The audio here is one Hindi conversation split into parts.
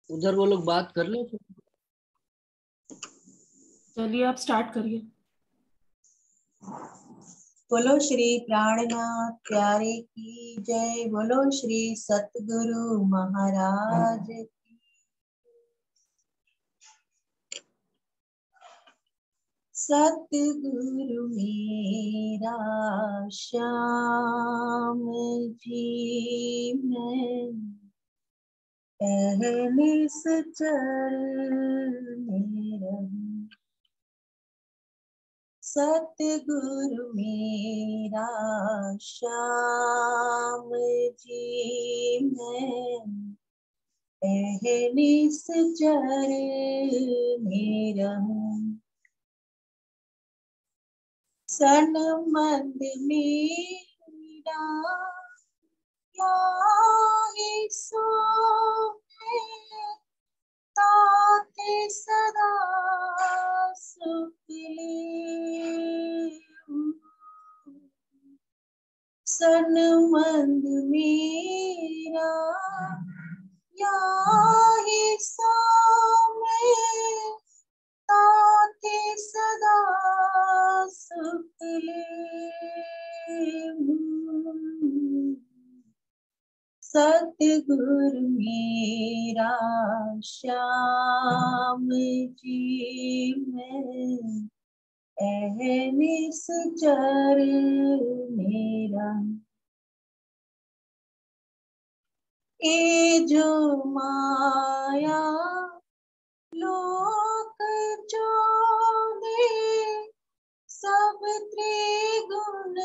उधर वो लोग बात कर ले फिर। चलिए आप स्टार्ट करिए। बोलो श्री प्राणनाथ प्यारे की जय। बोलो श्री सतगुरु महाराज की। सतगुरु मेरा श्याम जी मैं पहले सचर में रहूं। सतगुरु मेरा श्याम जी मैं पहले सचर में रहूं। सनमंद मेरा याही सो है ताते सदा सुख ले। सनमंद मेरा याही सो है ताते सदा सुख ले। सतगुरु मेरा श्याम जी मैं अहनिस चर मेरा। ए जो माया लोक जो दे सब त्रिगुण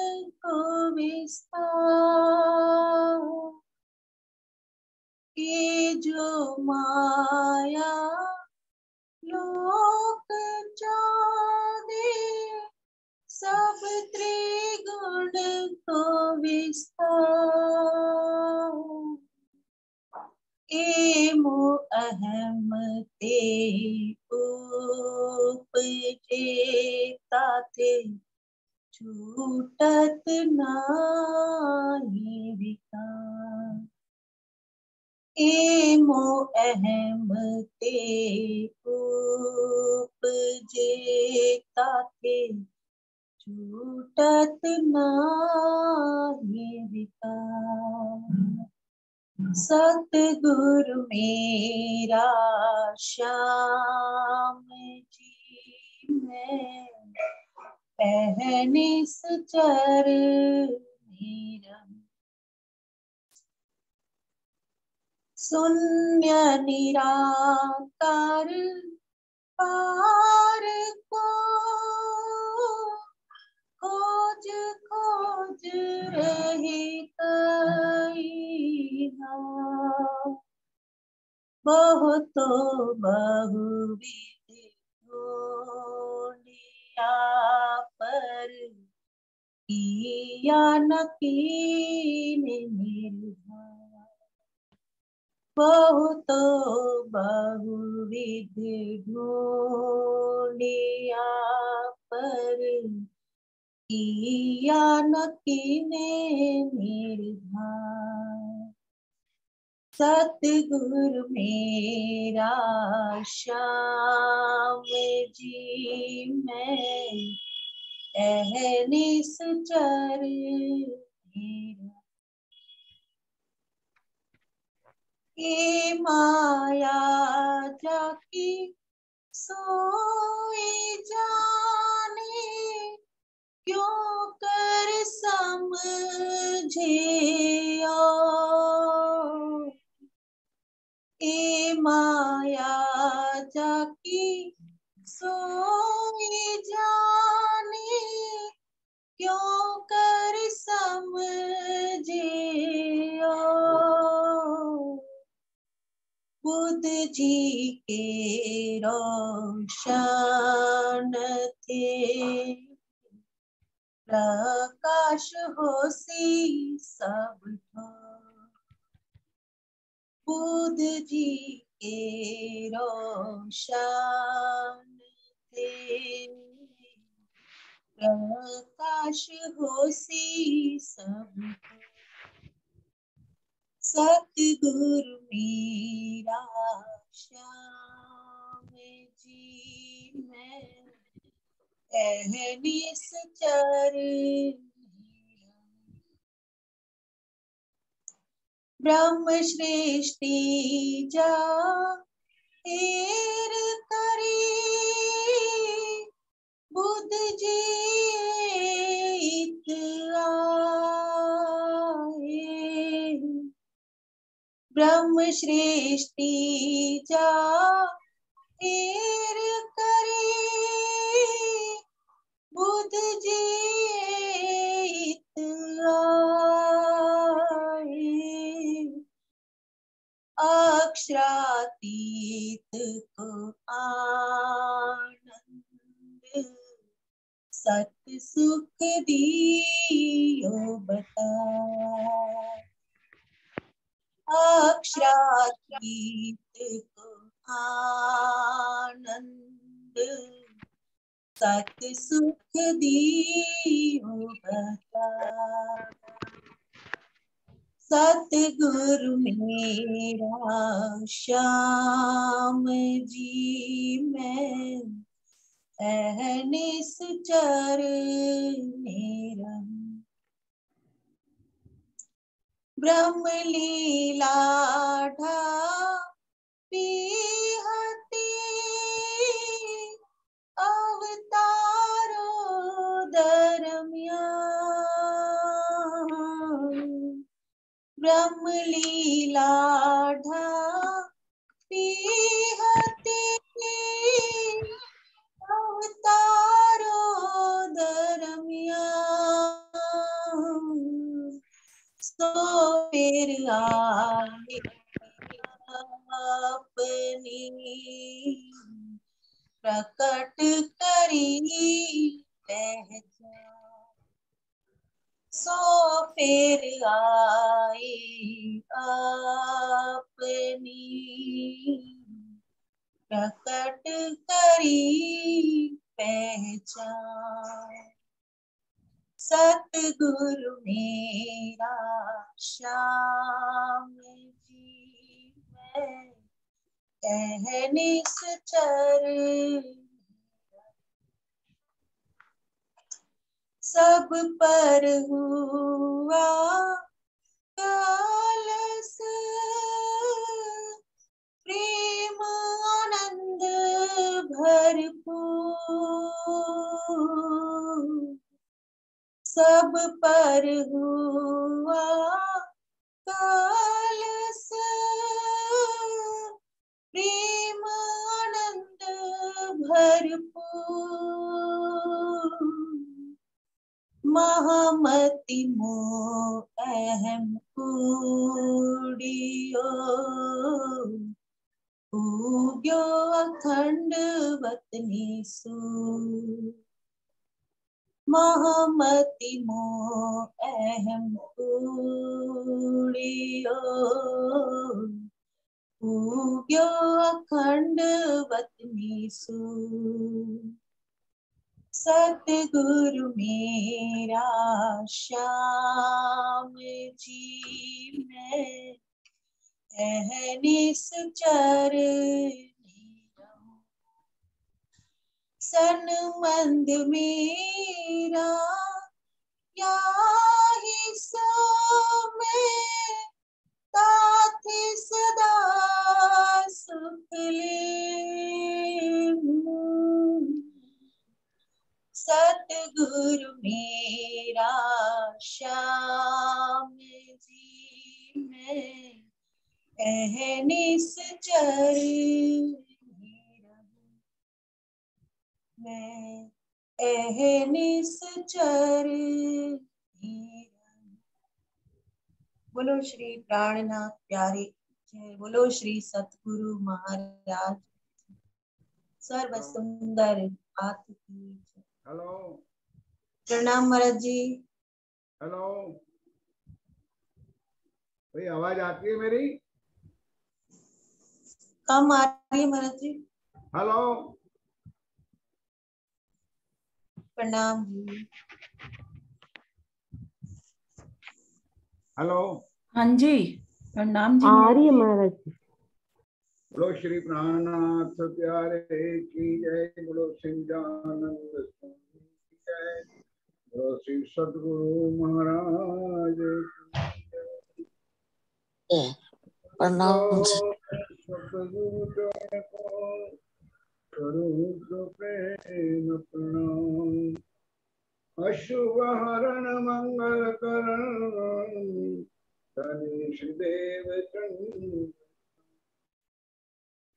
को विस्तार। ये जो माया लोक जो दे सब त्रिगुण को विस्तार। ए मो अहम ते उपजे ताते छूटत नाही विकार। ए मो अहम ते उपजे ताते छूटत नाही विकार। सतगुरु मेरा श्याम जी मैं पहनिस चर मेरा। शून्य निराकार पार को खोज खोज रहे कई हाँ। बहुत बहुविध ढूंढिया पर किया न कीने निर्भर। बहुत बहुविध ढूंढिया पर किया न कीने निर्भर। सतगुरु मेरा श्याम जी मैं अहनिस चर मेरा। ये माया जाकी सोई जाने क्यों कर समझे। ए माया जाकी सोई जाने क्यों कर समझे। बुद्ध जी के रोशन थे प्रकाश होसी सब ठोर। बुद्ध जी के रोशन थे प्रकाश होसी सब ठोर। सतगुरु मेरा श्याम जी मैं अहनिस चरण ब्रह्म सृष्टि जा एर करी बुद्ध जी इत आए ब्रह्म सृष्टि जा एर करी बुद्ध जी इत आए अक्षरातीत को आनंद सत सुख दियो बता अक्षरातीत को आनंद सत सुख दियो बता सतगुरु मेरा श्याम जी मैं अहनिस चरने रहूं ब्रह्म लीला ढापी अवतारो दरम्यान ब्रह्म लीला ढापी अवतारो दरम्यान सो फिर आए अपनी प्रकट करी पहचान सो फिर आए अपनी प्रकट करी पहचान सतगुरु मेरा श्याम जी मैं अहनिस चरण सब पर हुआ कलश प्रेम आनंद भरपूर सब पर हुआ कलश प्रेम आनंद भरपूर महामति मोह अहम कूड़ियो उग्यो अखंड वतनी सूर महामति मोह अहम कूड़ियो उग्यो अखंड वतनी सूर सतगुरु मेरा श्याम जी मैं अहनिस चरने रहूं सनमंद मेरा याही सो मैं ताथे सदा सुख लेऊं सतगुरु मेरा श्याम जी मैं अहनिस चरने रहूं मैं अहनिस चरने रहूं बोलो श्री प्राणनाथ प्यारे जय बोलो श्री सतगुरु महाराज सर्व सुंदर आत की जय। हेलो प्रणाम महाराज जी। हेलो भाई आवाज आती है मेरी? कम आ रही है महाराज जी। हेलो प्रणाम जी। हेलो हाँ जी प्रणाम जी आ रही है महाराज जी। बोलो श्री प्राणनाथ प्यारे की जय, बोलो सिंजानंद स्वामी की जय, बोलो श्री सद्गुरु महाराज की जय। प्रणाम। सद्गुरु चरण को करो तो प्रेम प्रणाम। अशुभ हरण मंगल करण धनीश देव चंद्र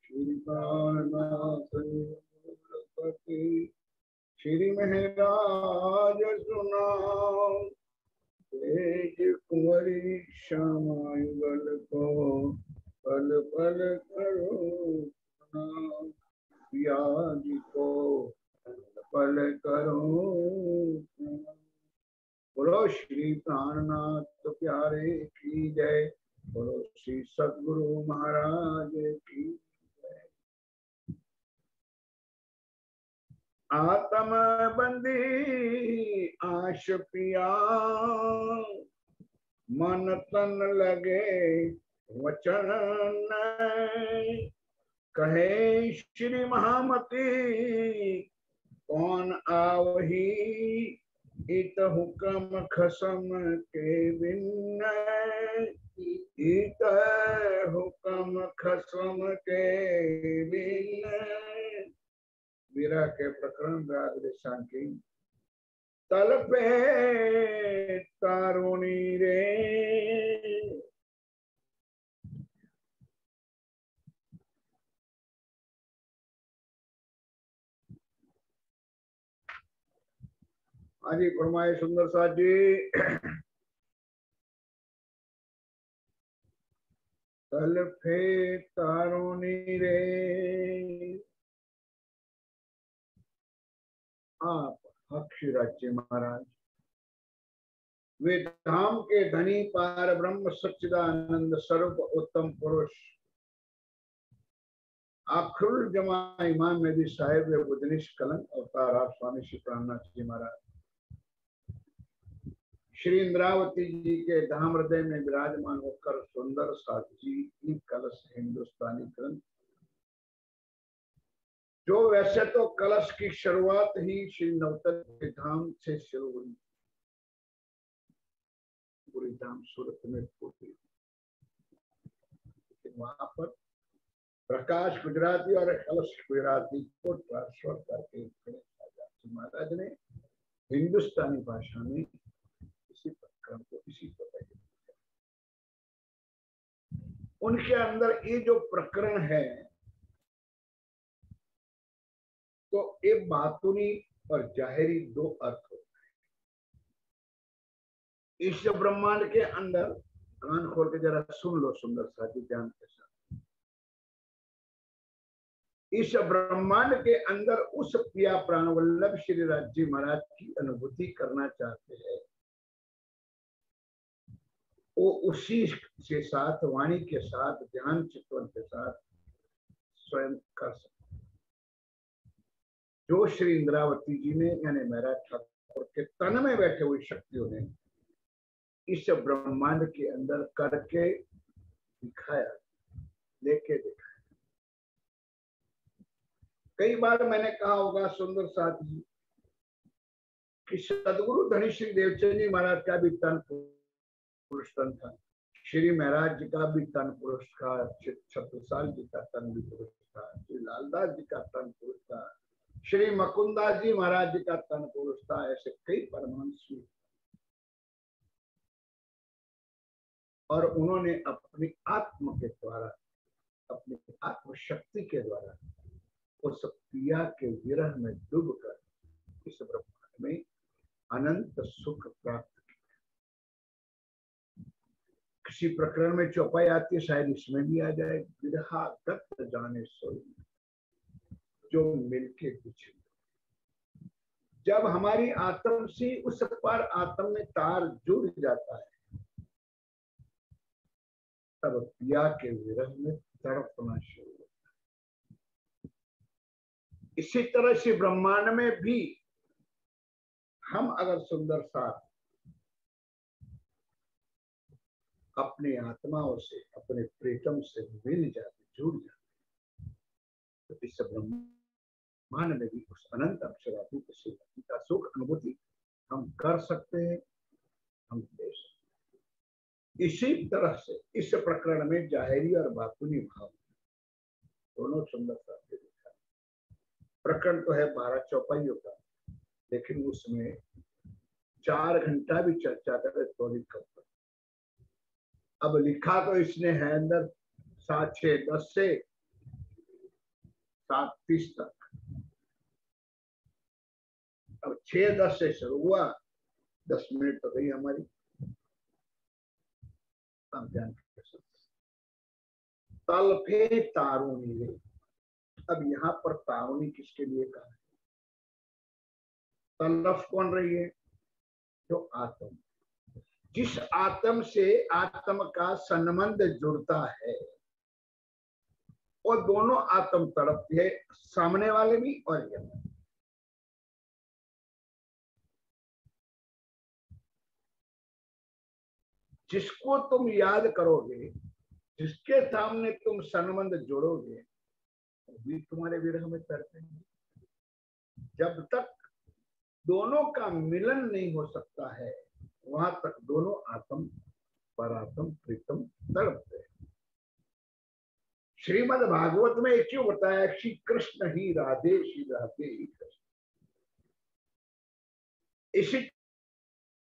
श्री प्राणनाथ श्री महराज सुनाओ, तेज कुंवरी श्यामायुगल को पल पल करो प्रणाम। पिया जी को पल करो प्रणाम। बोलो श्री प्राणनाथ प्यारे की जय, बोलो श्री सद्गुरु महाराज की जय। आत्म बंदी आश पिया, मन तन लगे वचन न, कहे श्री महामती कौन आवही, इत हुक्म खसम के बिन, इत हुक्म खसम के बिन। वीरा के प्रकरण राग देशांकी। तल पे तारुणी रे, हाँ जी फरमाए सुंदर साथ जी। तल पे तारुणी रे, आप अक्षराज्य महाराज, वे धाम के धनी पार ब्रह्म सच्चिदानंद स्वरूप उत्तम पुरुष, आखिर जमा इमाम में भी साहेब वे बुधनिश कलंक अवतार आप स्वामी श्री प्राणनाथ जी महाराज, श्री इंद्रावती जी के धाम हृदय में विराजमान होकर सुंदर साथी की कलश हिंदुस्तानी ग्रंथ, जो वैसे तो कलश की शुरुआत ही श्री नवतल के धाम से शुरू हुई, पूरी धाम सूरत में होती, लेकिन वहां पर प्रकाश गुजराती और कलश गुजराती को ट्रांसफर करके महाराज ने हिंदुस्तानी भाषा में इसी प्रकरण को इसी प्रकार उनके अंदर ये जो प्रकरण है, तो ये बातुनी और जाहिरी दो अर्थ होते हैं। इस ब्रह्मांड के अंदर कान खोल के जरा सुन लो सुंदर साथी ध्यान के साथ। इस ब्रह्मांड के अंदर उस प्रिया प्राणवल्लभ श्री राज जी महाराज की अनुभूति करना चाहते हैं, वो उसी के साथ वाणी के साथ ध्यान चित्तवन के साथ स्वयं कर सकते। जो श्री इंद्रावती जी ने यानी महाराज ठाकुर के तन में बैठे हुई शक्तियों ने इस ब्रह्मांड के अंदर करके दिखाया, लेके दिखाया। कई बार मैंने कहा होगा सुंदर साथी कि सदगुरु धनी श्री देवचंद जी महाराज का भी तन पुरुष तन था, श्री महाराज जी का भी तन पुरुष था, छत्रसाल जी का तन भी पुरुष था, श्री लालदास जी का तन पुरुष था, श्री मुकुंदास जी महाराज जी का तन पुरुष था। ऐसे कई परमहंस हुए और उन्होंने अपनी आत्म के द्वारा, अपनी आत्म शक्ति के द्वारा उस प्रिया के विरह में डूबकर इस ब्रह्मांड में अनंत सुख प्राप्त किया। किसी प्रकरण में चौपाई आती है, शायद इसमें भी आ जाए, विरहा गत जाने सोई जो मिलके बिछड़े। जब हमारी आत्म से उस पर आत्म में तार जुड़ जाता है, तब प्रिया के विरह में तड़पना शुरू होता है। इसी तरह से ब्रह्मांड में भी हम अगर सुंदर साथ अपनी आत्माओं से, अपने प्रीतम से मिल जाते, जुड़ जाते। तो इस ब्रह्मांड में भी उस अनंत अक्षरातीत शिवरात्रि का सुख अनुभूति हम कर सकते हैं, हम दे सकते। इसी तरह से इस प्रकरण में जाहिरी और बातूनी भाव दोनों सुंदरता से लिखा। प्रकरण तो है 12 चौपाइयों का, लेकिन उसमें 4 घंटा भी चर्चा करे तो भी कम। अब लिखा तो इसने है अंदर 7:06:10 से 7:30 तक। अब 6:10 से शुरू हुआ, 10 मिनट तो गई हमारी। तलफे तारुणी रे। अब यहाँ पर तारुणी किसके लिए कहा है? तलफ कौन रही है? जो आत्म, जिस आत्म से आत्म का संबंध जुड़ता है, और दोनों आत्म तड़पती है, सामने वाले भी और ये। जिसको तुम याद करोगे, जिसके सामने तुम संबंध जोड़ोगे, भी तुम्हारे विरह में तड़पेंगे। जब तक दोनों का मिलन नहीं हो सकता है, वहां तक दोनों आत्म परात्म प्रीतम तड़पते हैं। श्रीमद् भागवत में क्यों बताया श्री कृष्ण ही राधे, श्री राधे ही कृष्ण। इसी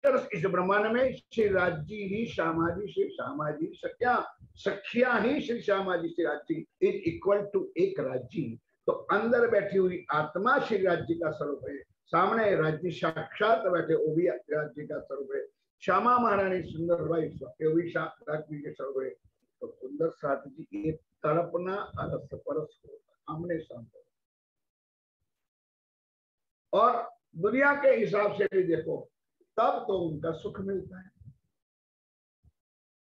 तरह इस ब्रह्मांड में श्री राज्य ही श्यामाजी, श्री श्यामाजी सख्या, सखिया ही श्री श्यामाजी श्री राज्य इज इक्वल टू एक राज्य। तो अंदर बैठी हुई आत्मा श्री राज्य का स्वरूप है, सामने राज्य साक्षात बैठे वो भी राज्य का स्वरूप है। श्यामा महारानी सुंदर भाई राज्य के स्वरूप है। तो सुंदर साथ जी एक तड़पना अरस परस होता, आमने सामने। और दुनिया के हिसाब से भी देखो, तब तो उनका सुख मिलता है।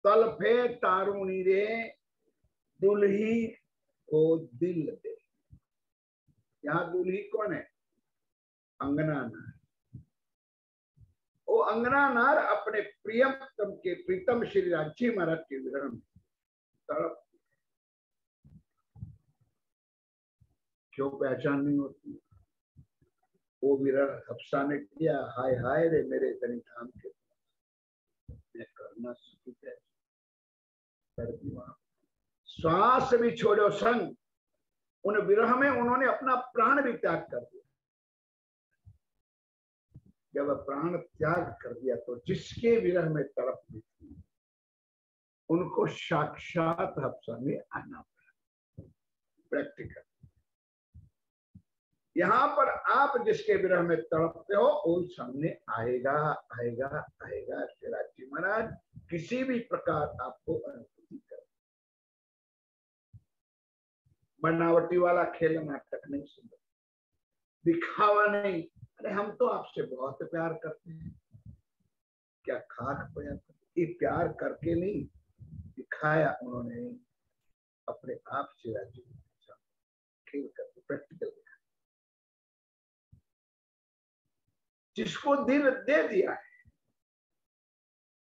तलफे तारुणी रे, दुल्ही को दिल दे। यहाँ दुल्ही कौन है? अंगना नार। वो अंगना नार अपने प्रियतम के प्रीतम श्री राज्य महाराज के विरह में तड़प। क्यों पहचान नहीं होती? वो विरह हफ्सा ने किया, हाय हाय रे मेरे तनी थाम के मैं करना सुखी है। श्वास भी छोड़ो संग, उन विरह में उन्होंने अपना प्राण भी त्याग कर दिया। जब प्राण त्याग कर दिया तो जिसके विरह में तड़प थी, उनको साक्षात हफ्सा में आना पड़ा। प्रैक्टिकल यहाँ पर आप जिसके विरह में तड़पते हो, वो सामने आएगा आएगा आएगा। शिवराज महाराज किसी भी प्रकार आपको अनुभूति कर, बनावटी वाला खेल नाटक नहीं, सुंदर दिखावा नहीं। अरे हम तो आपसे बहुत प्यार करते हैं, क्या खाक प्यार करते? ये प्यार करके नहीं दिखाया उन्होंने, अपने आप से राज्य खेल करके प्रैक्टिकल। जिसको दिल दे दिया है,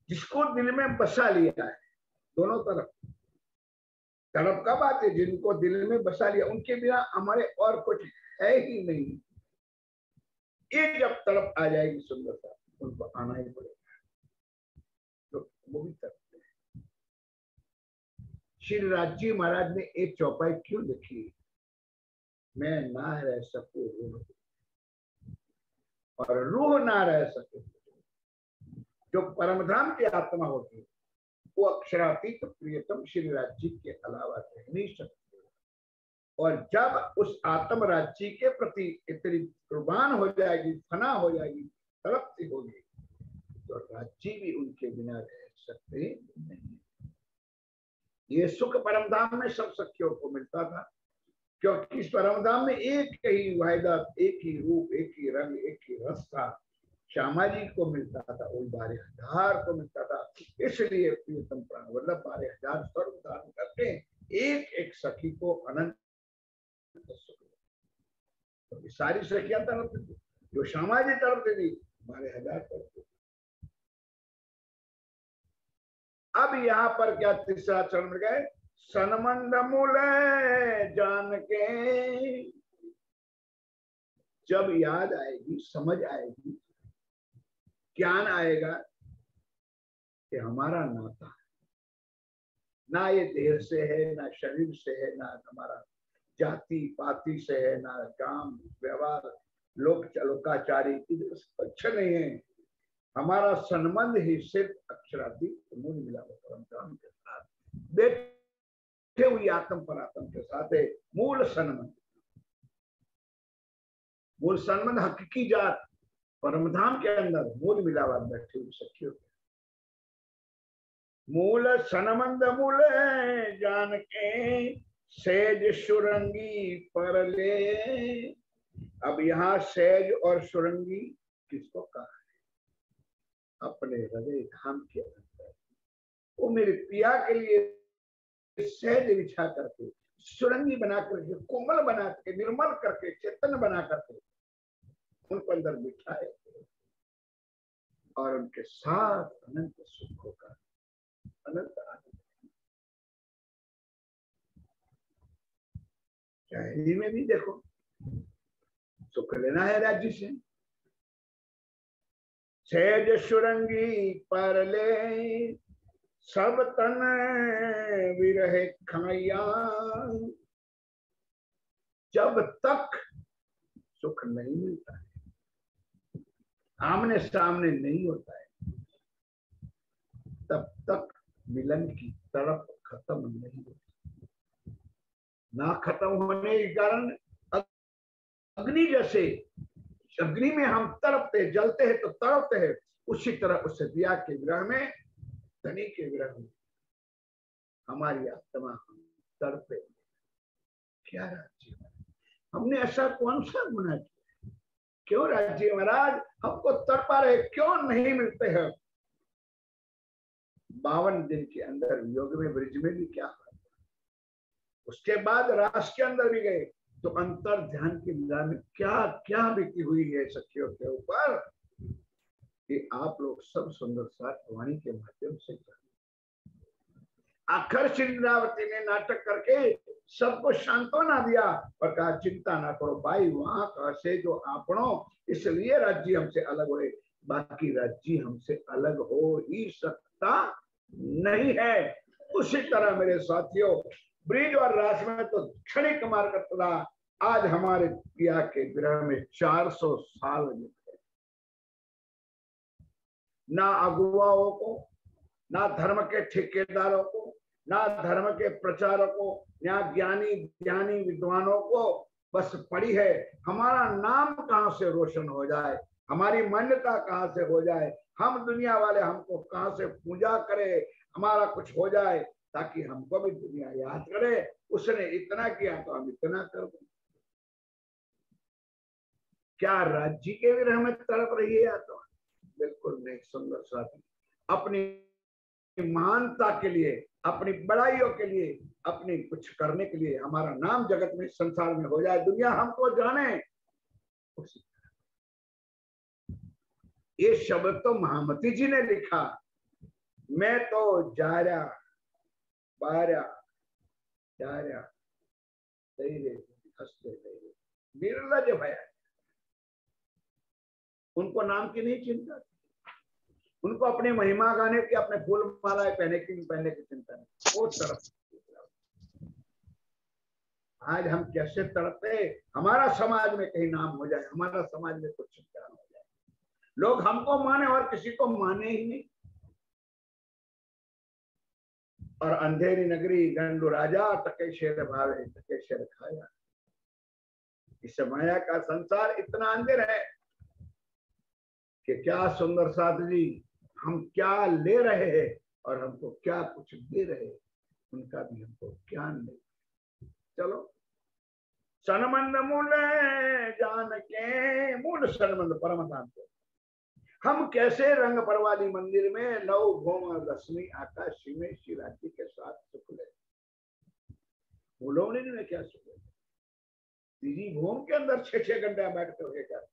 जिसको दिल में बसा लिया है, दोनों तरफ तड़प का बात है। जिनको दिल में बसा लिया, उनके बिना हमारे और कुछ है ही नहीं। ये जब तड़प आ जाएगी सुंदरता, उनको आना ही पड़ेगा, तो वो भी तड़पते हैं। श्री राज्य महाराज ने एक चौपाई क्यों लिखी? मैं ना रह सकूं रूह, और रूह ना रह सके। जो परमधाम की आत्मा होती है, वो अक्षरातीत प्रियतम श्री राज्य के अलावा रह नहीं सकते। और जब उस आत्म राज्य के प्रति इतनी कुर्बान हो जाएगी, फना हो जाएगी, तड़पती होगी, तो राज्य भी उनके बिना रह सकते नहीं। ये सुख परमधाम में सब सखियों को मिलता था, क्योंकि इस परमधाम में एक ही वायदा, एक ही रूप, एक ही रंग, एक ही रस था। श्यामा जी को मिलता था, वही 12,000 को मिलता था। इसलिए प्रियतम प्राण वल्लभ 12,000 स्वर्ग धारण करके एक एक सखी को अनंत सुख। तो सारी सखियां तड़पती थी, जो श्यामा जी तड़पती थी, 12,000 तड़पती थी। अब यहाँ पर क्या तीसरा चरण में गए, सनमंद मूल जान के। जब याद आएगी, समझ आएगी, ज्ञान आएगा कि हमारा नाता ना ये देह से है, ना शरीर से है, ना हमारा जाति पाति से है, ना काम व्यवहार लोकाचारी अच्छा नहीं है। हमारा संबंध ही सिर्फ अक्षरातीत मूल मिलाप परम धाम के साथ, बैठे हुई आत्म परात्म के साथ है। मूल संबंध, मूल संबंध हकीकी जात परमधाम के अंदर मूल मिलावट बैठे हुई सखियों। मूल सनमंद मूल जान के सेज सुरंगी पर ले। अब यहाँ सेज और सुरंगी किसको कहा है? अपने हृदय धाम के अंदर वो मेरे पिया के लिए सेज बिछा करके, सुरंगी बना करके, कोमल बना करके, निर्मल करके, चेतन बना करके उनको अंदर बिठाए और उनके साथ अनंत सुखों का अनंत आनंद। शायरी में भी देखो, सुख लेना है राज्य से। सेज सुरंगी पर ले सब तन विरह खाया। जब तक सुख नहीं मिलता है, आमने सामने नहीं होता है, तब तक मिलन की तड़प खत्म नहीं होती। ना खत्म होने के कारण अग्नि जैसे, अग्नि में हम तड़पते जलते हैं तो तड़पते हैं, उसी तरह उस दिया के विरह में, धनी के विरह में हमारी आत्मा हम तड़पे। क्या राज्य, हमने ऐसा कौन सा गुनाह किया? क्यों राज्य महाराज हमको तड़पा रहे, क्यों नहीं मिलते हैं? 52 दिन के अंदर योग में ब्रिज में भी क्या हुआ, उसके बाद रास के अंदर भी गए तो अंतर ध्यान की लीला में क्या क्या बीती हुई है सखियों के ऊपर, कि आप लोग सब सुंदर साथ वाणी के माध्यम से आखिर इंद्रावती ने नाटक करके सबको सांत्वना दिया और कहा चिंता ना करो भाई, वहां का से जो आपनो, इसलिए राज्य हमसे अलग हुए, बाकी राज्य हमसे अलग हो ही सकता नहीं है। उसी तरह मेरे साथियों, ब्रिज और रास में तो क्षणिक मार का आज हमारे पिया के विरह में 400 साल बीते। ना अगुवाओं को, ना धर्म के ठेकेदारों को, ना धर्म के प्रचारकों, ना ज्ञानी ज्ञानी विद्वानों को बस पड़ी है हमारा नाम कहां से रोशन हो जाए, हमारी मान्यता कहां से हो जाए, हम दुनिया वाले हमको कहां से पूजा करे, हमारा कुछ हो जाए ताकि हमको भी दुनिया याद करे, उसने इतना किया तो हम इतना कर दें। क्या राज्य के विरह में तड़प रही है या तो? बिल्कुल नहीं। सुंदर साथी, अपनी महानता के लिए, अपनी बड़ाइयों के लिए, अपनी कुछ करने के लिए, हमारा नाम जगत में संसार में हो जाए, दुनिया हमको जाने, ये शब्द तो महामती जी ने लिखा। मैं तो जा रहा बारा जा रहा हंसते निर्लज भया। उनको नाम की नहीं चिंता, उनको अपनी महिमा गाने की, अपने फूल मालाएं पहने की चिंता नहीं। वो तरफ आज हम कैसे तड़पते, हमारा समाज में कहीं नाम हो जाए, हमारा समाज में कुछ चिंता हो जाए, लोग हमको माने और किसी को माने ही नहीं। और अंधेरी नगरी गंडू राजा, टके शेर भावे टके शेर खाया। इस माया का संसार इतना अंधेर है कि क्या सुंदर साथ जी, हम क्या ले रहे हैं और हमको क्या कुछ दे रहे हैं, उनका भी हमको ज्ञान नहीं। चलो, सनमंद मूल जान के, मूल सनमंद परम धाम को हम कैसे रंग परवाली मंदिर में नव भौम रश्मि आकाश में श्री राज्य के साथ सुख ले। मूलों ने क्या सुख ले, दीदी भूम के अंदर 6-6 घंटे बैठते हुए कर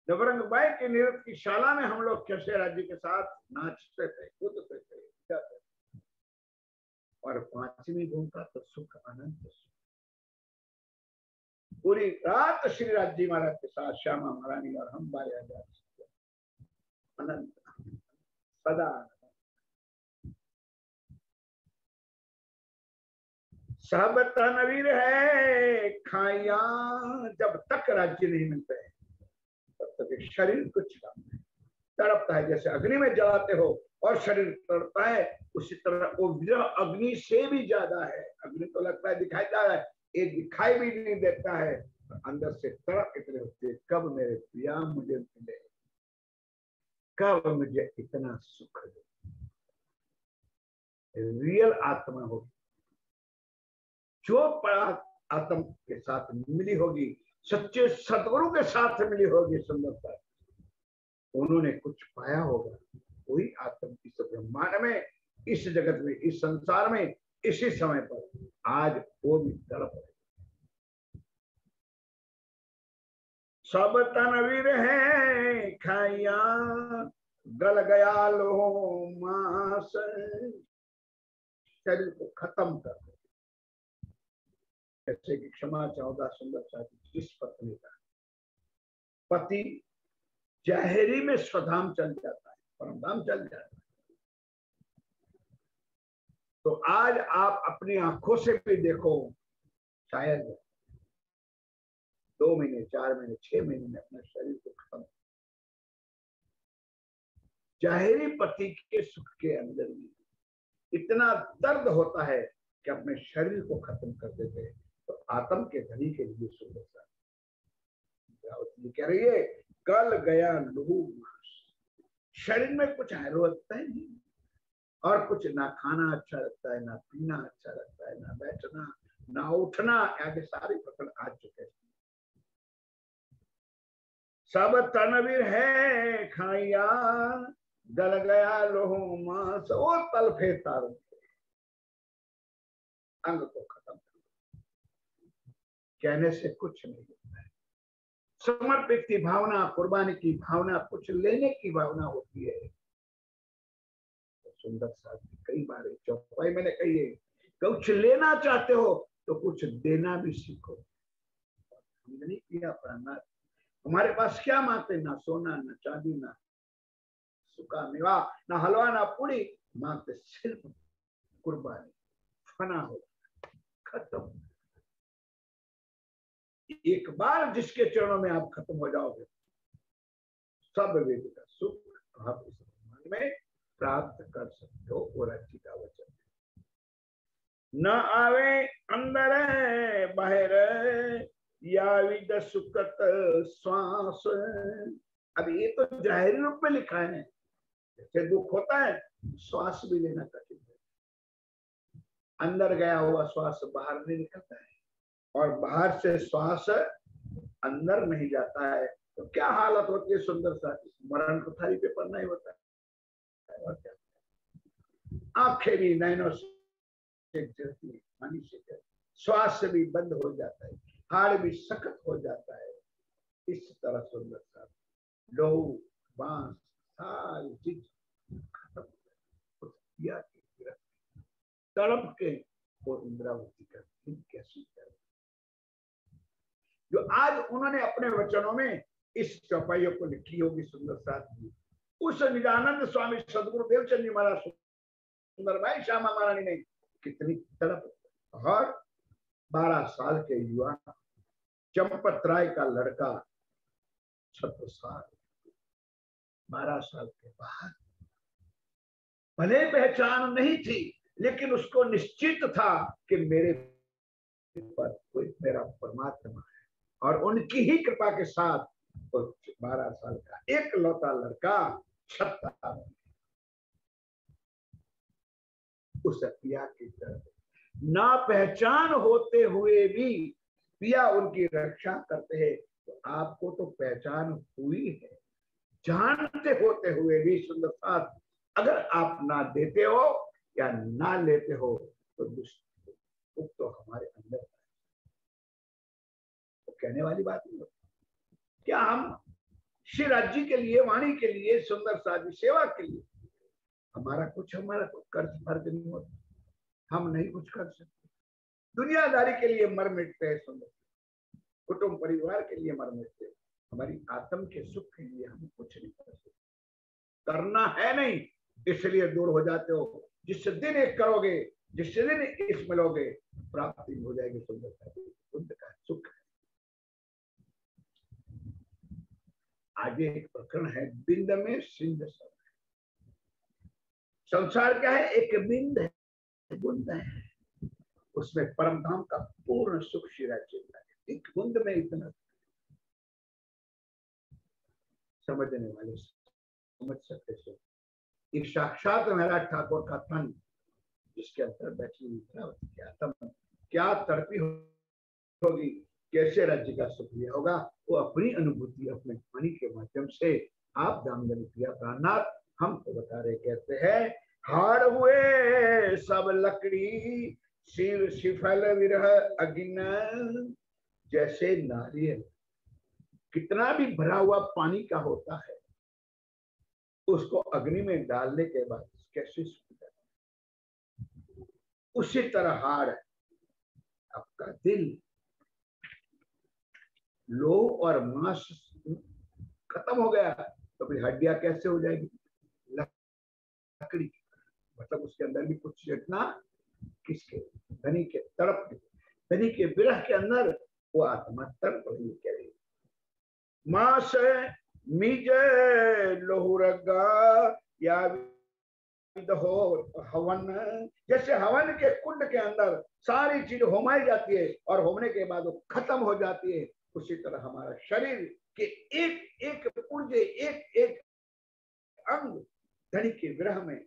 नवरंग बाई के नृत्य की शाला में हम लोग कैसे राज्य के साथ नाचते थे, कूदते थे, जाते थे। और पांचवी भूमिका तो सुख, अनंत सुख। पूरी रात श्री राज जी महाराज के साथ श्यामा महारानी और हम 12,000 अनंत सदा। सब तनवीर है खाइया, जब तक राज्य नहीं मिलते हैं तब तक शरीर कुछ काम नहीं, तड़पता है। जैसे अग्नि में जलाते हो और शरीर तड़पता है, उसी तरह वो विरह अग्नि से भी ज्यादा है। अग्नि तो लगता है दिखाई दे रहा है, ये दिखाई भी नहीं देता है, अंदर से तड़प इतने होते, कब मेरे प्रिया मुझे मिले, कब मुझे इतना सुख दे। रियल आत्मा होगी जो आत्म के साथ मिली होगी, सच्चे सदगुरु के साथ मिली होगी, सुंदरता उन्होंने कुछ पाया होगा। वही आत्म इस ब्रह्मांड में, इस जगत में, इस संसार में, इसी समय पर आज वो भी तड़प रहे। सब तनवीर है खाइया, गल गया लोहो मास, शरीर को खत्म कर दे। जैसे कि क्षमा 14 सुंदर साथी, इस पत्नी का पति जहरी में स्वधाम चल जाता है, परमधाम चल जाता है, तो आज आप अपनी आंखों से भी देखो, शायद 2 महीने, 4 महीने, 6 महीने में अपने शरीर को खत्म। जाहिरी पति के सुख के अंदर भी इतना दर्द होता है कि अपने शरीर को खत्म कर देते हैं। तो आत्म के धनी के लिए सुंदरता कह रही है, गल गया लहू मांस, शरीर में कुछ होता है नहीं, और कुछ ना खाना अच्छा लगता है, ना पीना अच्छा लगता है, ना बैठना, ना उठना, आगे सारी पकड़ आ चुके हैं। सब तनवीर है खाइया, गल गया लोहो मांस, वो तलफे तारों अंग को खत्म कर, कहने से कुछ नहीं होता है। समर्पित की भावना, कुर्बानी की भावना, कुछ लेने की भावना होती है। तो सुंदर साथ कई बार चौपाई मैंने कही है, कुछ लेना चाहते हो तो कुछ देना भी सीखो। हमने नहीं किया प्राणनाथ, हमारे पास क्या मांगते, ना सोना, ना चांदी, ना सूखा मेवा, ना हलवा, ना पूरी, मांगते सिर्फ कुर्बानी। फना हो, खत्म। एक बार जिसके चरणों में आप खत्म हो जाओगे, सब वेद का सुख आप इस ब्रह्मांड में प्राप्त कर सकते हो। और अच्छी का वचन न आवे अंदर बाहर, या विद सुखत श्वास। अब ये तो जाहिर रूप में लिखा है, जैसे दुख होता है श्वास भी लेना कठिन है, अंदर गया हुआ श्वास बाहर नहीं निकलता है, और बाहर से श्वास अंदर नहीं जाता है, तो क्या हालत होती है सुंदर साथी, मरण को थाली पे पढ़ना ही होता है। और क्या, आंखें भी नैनों से गिरती है, पानी से गिरती, श्वास भी बंद हो जाता है, हाड़ भी सख्त हो जाता है। इस तरह सुंदर साथी लोहू बांस सारी चीज खत्म हो गई, तड़प के वो इंद्रावती करती कैसी कर, जो आज उन्होंने अपने वचनों में इस चौपाइयों को लिखी होगी सुंदर साथी। उस निजानंद स्वामी सदगुरु देवचंद जी महाराज सुंदर भाई श्यामा महारानी ने कितनी तड़प, और 12 साल के युवा चंपत राय का लड़का 36 साल, 12 साल के बाद, भले पहचान नहीं थी लेकिन उसको निश्चित था कि मेरे पर कोई मेरा परमात्मा है, और उनकी ही कृपा के साथ 12 साल का एक लौता लड़का 36 उस पिया की तरफ ना पहचान होते हुए भी पिया उनकी रक्षा करते हैं। तो आपको तो पहचान हुई है, जानते होते हुए भी सुंदर साथ अगर आप ना देते हो या ना लेते हो तो दुख तो हमारे अंदर है। तो कहने वाली बात नहीं होती। क्या हम श्री राज्य के लिए, वाणी के लिए, सुंदर साथ सेवा के लिए हमारा कुछ कर्ज फर्ज नहीं होता? हम नहीं कुछ कर सकते। दुनियादारी के लिए मर मिटते हैं सुंदर, कुटुंब परिवार के लिए मर मिटते, हमारी आत्म के सुख के लिए हम कुछ नहीं कर सकते। करना है नहीं, इसलिए दूर हो जाते हो। जिस दिन एक करोगे, जिस दिन इस मिलोगे, प्राप्ति हो जाएगी सुंदरता की, बुद्ध का सुख है। आगे एक प्रकरण है, बिंद में सिंध सब। संसार क्या है? एक बिंद है, बुंद है, उसमें परम धाम का पूर्ण सुख शिरा चलता है। एक बुंद में इतना, समझने वाले समझ सकते हो। एक साक्षात महाराज ठाकुर का तन, जिसके अंदर बैठी हुई क्या तड़पी होगी, कैसे राज्य का सुख लिया होगा, वो अपनी अनुभूति अपने वाणी के माध्यम से आप दामदनी प्रिया प्राणनाथ हमको बता रहे। कहते हैं, हार हुए सब लकड़ी, शिव शिफल विरह अगिन। जैसे नारियल कितना भी भरा हुआ पानी का होता है, उसको अग्नि में डालने के बाद कैसे सूख जाता है, उसी तरह हार है आपका दिल। लोह और मांस खत्म हो गया तो फिर हड्डियां कैसे हो जाएगी? लकड़ी, मतलब उसके अंदर भी कुछ इतना, किसके? धनी के तड़प, धनी के विरह के अंदर वो आत्मा तड़प रही कह रही। मांस मीजे लोहुरगा या हो हवन, जैसे हवन के कुंड के अंदर सारी चीज होमाई जाती है और होने के बाद वो खत्म हो जाती है, उसी तरह हमारा शरीर के एक एक पुर्जे, एक एक अंग धनी के विरह में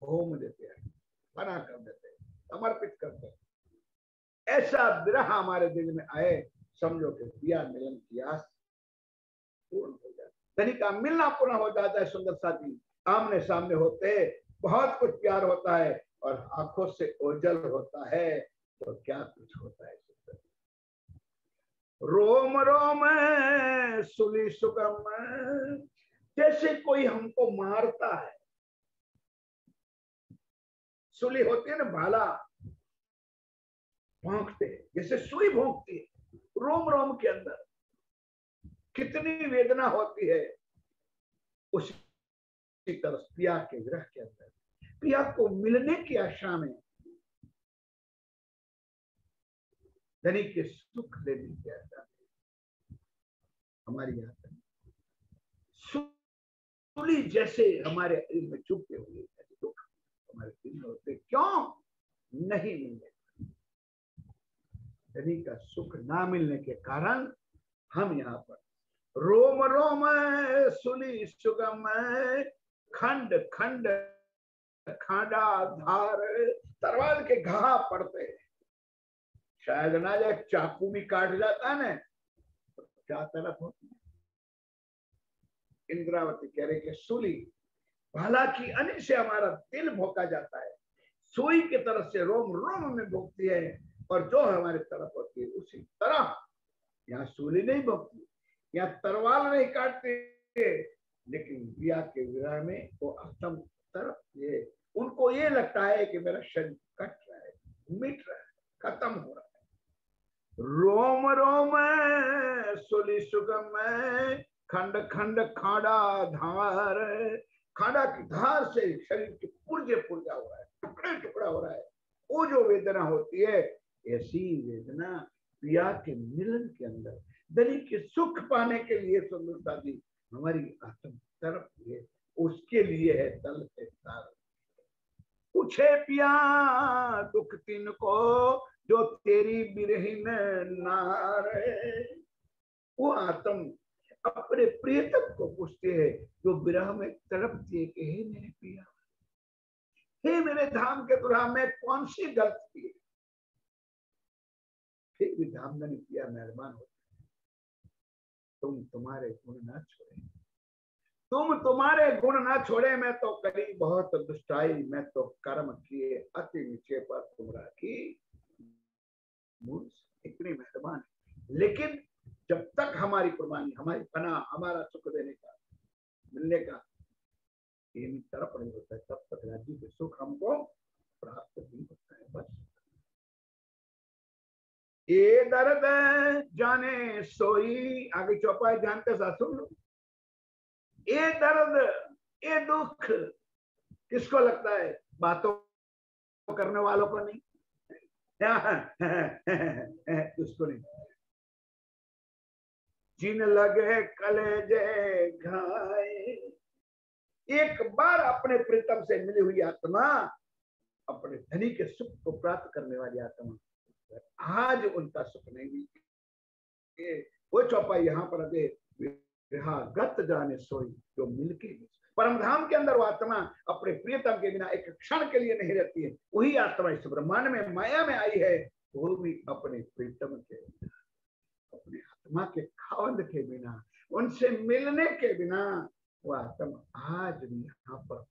होम देते हैं, बना कर देते हैं, समर्पित करते हैं। ऐसा विरह हमारे दिल में आए, समझो कि प्रिया मिलन की आस पूर्ण हो जाए, धनी का मिलना पूर्ण हो जाता है। सुंदर साथी आमने सामने होते, बहुत कुछ प्यार होता है और आंखों से ओझल होता है, तो क्या कुछ होता है। रोम रोम सुली सुगम, जैसे कोई हमको मारता है, सुली होती है ना भाला, भोंकते, जैसे सुई भोंकती है, रोम रोम के अंदर कितनी वेदना होती है, उसी तरह पिया के विरह के अंदर, पिया को मिलने की आशा में धनी के सुख लेने की आशा में हमारी आत्मा सुली जैसे हमारे दिल में चुपते हुए दुख हमारे दिल में होते, क्यों नहीं मिलने? धनी का सुख ना मिलने के कारण हम यहाँ पर रोम रोम सुली सुगम, खंड खंड खांडा धार, तलवार के घा पड़ते, शायद ना जाए चाकू भी काट जाता है ना, तो क्या तड़प होती है। इंद्रावती कह रहे कि सूली भाला की अनी से हमारा दिल भोंका जाता है, सुई की तरफ से रोम रोम में भोंकती है, और जो हमारे तरफ होती है उसी तरह यहाँ सूली नहीं भोंकती, यहाँ तलवार नहीं काटती, लेकिन प्रिया के विरह में वो आत्म तरफ ये, उनको ये लगता है कि मेरा शरीर कट रहा है, मिट रहा है, खत्म हो रहा है। रोम रोम सुली सुगम, खंड खंड खाड़ा धार, खाड़ा की धार से शरीर के पुर्जे पुर्जा हो रहा है, टुकड़ा टुकड़ा हो रहा है। वो जो वेदना होती है, ऐसी वेदना प्रिया के मिलन के अंदर धनी के सुख पाने के लिए सुंदरता दी हमारी आत्म तरफ है, उसके लिए है तल से तार। पूछे पिया दुख तीन को, जो तेरी बिरहीन नार, वो आत्म अपने प्रियतम को पूछते हैं जो विरह में तड़पती है कि हे मेरे पिया, हे मेरे धाम के दुल्हा, मैं कौन सी गलती है? फिर भी धामधनी पिया मेहरबान होता है, तुम तुम्हारे गुण ना छोड़े, तुम तुम्हारे गुण ना छोड़े, मैं तो करी बहुत दुष्टाई, मैं तो कर्म किए अति नीचे पर तुम राखी, इतनी मेहरबान है। लेकिन जब तक हमारी कुर्बानी, हमारी पना, हमारा सुख देने का, मिलने का ये तरफ नहीं होता है, तब तक राज्य के सुख हमको प्राप्त नहीं होता है। बस ये दर्द जाने सोई, आगे चौपाई ध्यान के साथ सुन लो। ये दर्द, ये दुख किसको लगता है? बातों करने वालों को नहीं, उसको नहीं। जिन लगे कलेजे घाए, एक बार अपने प्रीतम से मिली हुई आत्मा, अपने धनी के सुख को प्राप्त करने वाली आत्मा, आज उनका सुख नहीं मिली। वो चौपाई यहाँ पर अगे गत जाने सोई, जो मिलके परम धाम के अंदर वो आत्मा अपने प्रियतम के बिना एक क्षण के लिए नहीं रहती है। वही आत्मा इस ब्रह्मांड में माया में आई है, वो भी अपने प्रियतम के, अपने आत्मा के खावंद के बिना, उनसे मिलने के बिना वो आत्मा आज भी यहाँ पर